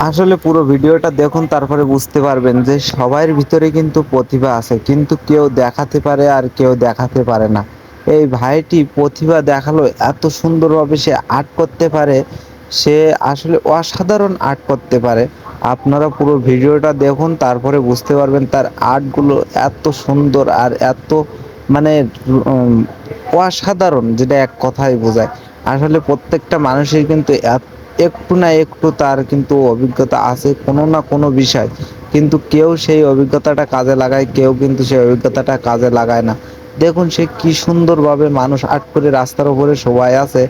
আসলে পুরো ভিডিওটা দেখুন, তারপরে বুঝতে পারবেন যে সবার ভিতরে কিন্তু প্রতিভা আছে। কিন্তু কেউ দেখাতে পারে আর কেউ দেখাতে পারে না। এই ভাইটি প্রতিভা দেখালো, এত সুন্দরভাবে সে আর্ট করতে পারে। সে আসলে অসাধারণ আর্ট করতে পারে। আপনারা পুরো ভিডিওটা দেখুন, তারপরে বুঝতে পারবেন তার আর্টগুলো এত সুন্দর আর এত মানে উম অসাধারণ, যেটা এক কথায় বোঝায়। আসলে প্রত্যেকটা মানুষের কিন্তু একটু না একটু তার কিন্তু অভিজ্ঞতা আছে কোনো না কোনো বিষয়। কিন্তু কেউ সেই অভিজ্ঞতাটা কাজে লাগায়, কেউ কিন্তু সেই অভিজ্ঞতাটা কাজে লাগায় না। দেখুন সে কি সুন্দরভাবে মানুষ আর্ট করে রাস্তার উপরে সবাই আছে।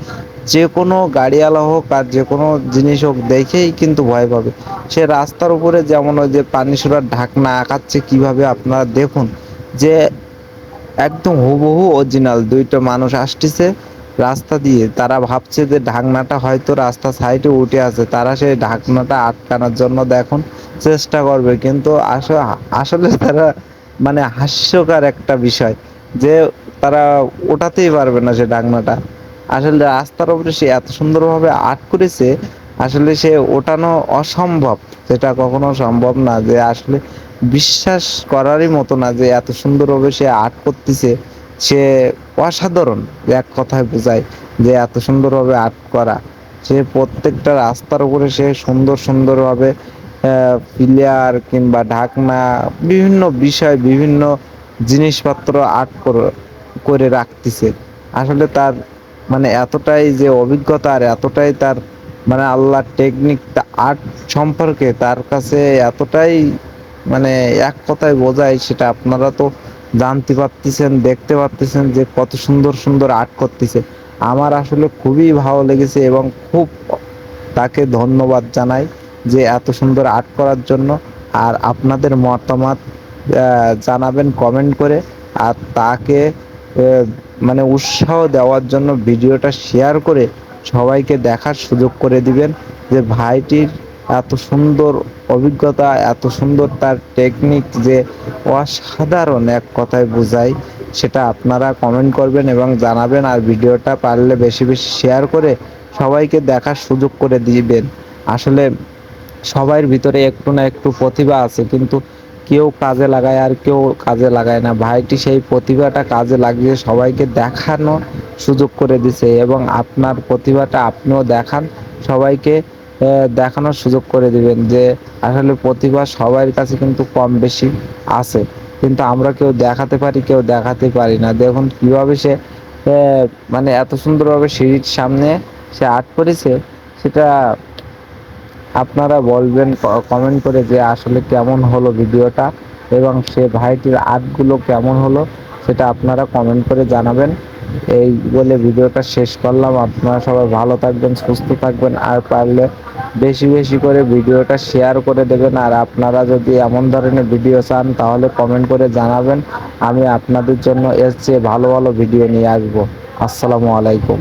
যেকোনো গাড়িওয়ালা হোক আর যেকোনো জিনিস হোক দেখেই কিন্তু ভয় পাবে। সে রাস্তার উপরে যেমন ওই যে পানি সুরার ঢাকনা আঁকাচ্ছে কিভাবে, আপনারা দেখুন যে একদম হুবহু অরিজিনাল। ২ টা মানুষ আসতেছে রাস্তা দিয়ে। তারা ভাবছে যে ঢাকনাটা হয়তো রাস্তার সাইডে উঠে আছে। তারা সেই ঢাকনাটা আটকানোর জন্য দেখুন চেষ্টা করবে। কিন্তু আসলে তারা মানে হাস্যকর একটা বিষয় যে তারা ওঠাতেই পারবে না সে ঢাকনাটা। আসলে রাস্তার উপরে সে এত সুন্দরভাবে আর্ট করেছে, আসলে সে ওঠানো অসম্ভব। সেটা কখনো সম্ভব না, যে আসলে বিশ্বাস করারই মতো না যে এত সুন্দরভাবে সে আর্ট করতেছে। সে অসাধারণ, এক কথায় বোঝায় যে এত সুন্দরভাবে আর্ট করা। সে প্রত্যেকটা রাস্তার উপরে সে সুন্দরভাবে পিলার কিংবা ঢাকনা, বিভিন্ন বিষয়, বিভিন্ন জিনিসপত্র আর্ট করে রাখতেছে। আসলে তার মানে এতটাই যে অভিজ্ঞতা আর এতটাই তার মানে আল্লাহর টেকনিকটা আর্ট সম্পর্কে তার কাছে এতটাই মানে এক কথায় বোঝায়, সেটা আপনারা তো জানতে পারতেছেন, দেখতে পারতেছেন যে কত সুন্দর আর্ট করতেছে। আমার আসলে খুবই ভালো লেগেছে এবং খুব তাকে ধন্যবাদ জানাই যে এত সুন্দর আর্ট করার জন্য। আর আপনাদের মতামত জানাবেন কমেন্ট করে। আর তাকে মানে উৎসাহ দেওয়ার জন্য ভিডিওটা শেয়ার করে সবাইকে দেখার সুযোগ করে দিবেন যে ভাইটির এত সুন্দর অভিজ্ঞতা, এত সুন্দর তার টেকনিক যে অসাধারণ, এক কথায় বোঝায়। সেটা আপনারা কমেন্ট করবেন এবং জানাবেন। আর ভিডিওটা পারলে বেশি শেয়ার করে সবাইকে দেখার সুযোগ করে দিবেন। আসলে সবার ভিতরে একটু না একটু প্রতিভা আছে, কিন্তু কেউ কাজে লাগায় আর কেউ কাজে লাগায় না। ভাইটি সেই প্রতিভাটা কাজে লাগিয়ে সবাইকে দেখানো সুযোগ করে দিছে এবং আপনার প্রতিভাটা আপনিও দেখান, সবাইকে দেখানোর সুযোগ করে দিবেন যে আসলে প্রতিভা সবার কাছে কিন্তু কম বেশি আছে। কিন্তু আমরা কেউ দেখাতে পারি, কেউ দেখাতে পারি না। দেখুন কিভাবে সে মানে এত সুন্দরভাবে সিঁড়ির সামনে সে আর্ট করেছে। সেটা আপনারা বলবেন কমেন্ট করে যে আসলে কেমন হলো ভিডিওটা এবং সে ভাইটির আর্টগুলো কেমন হলো, সেটা আপনারা কমেন্ট করে জানাবেন। এই বলে ভিডিওটা শেষ করলাম। আপনারা সবাই ভালো থাকবেন, সুস্থ থাকবেন। আর পারলে বেশি করে ভিডিওটা শেয়ার করে দেবেন। আর আপনারা যদি এমন ধরনের ভিডিও চান তাহলে কমেন্ট করে জানাবেন। আমি আপনাদের জন্য এর চেয়ে ভালো ভিডিও নিয়ে আসবো। আসসালামু আলাইকুম।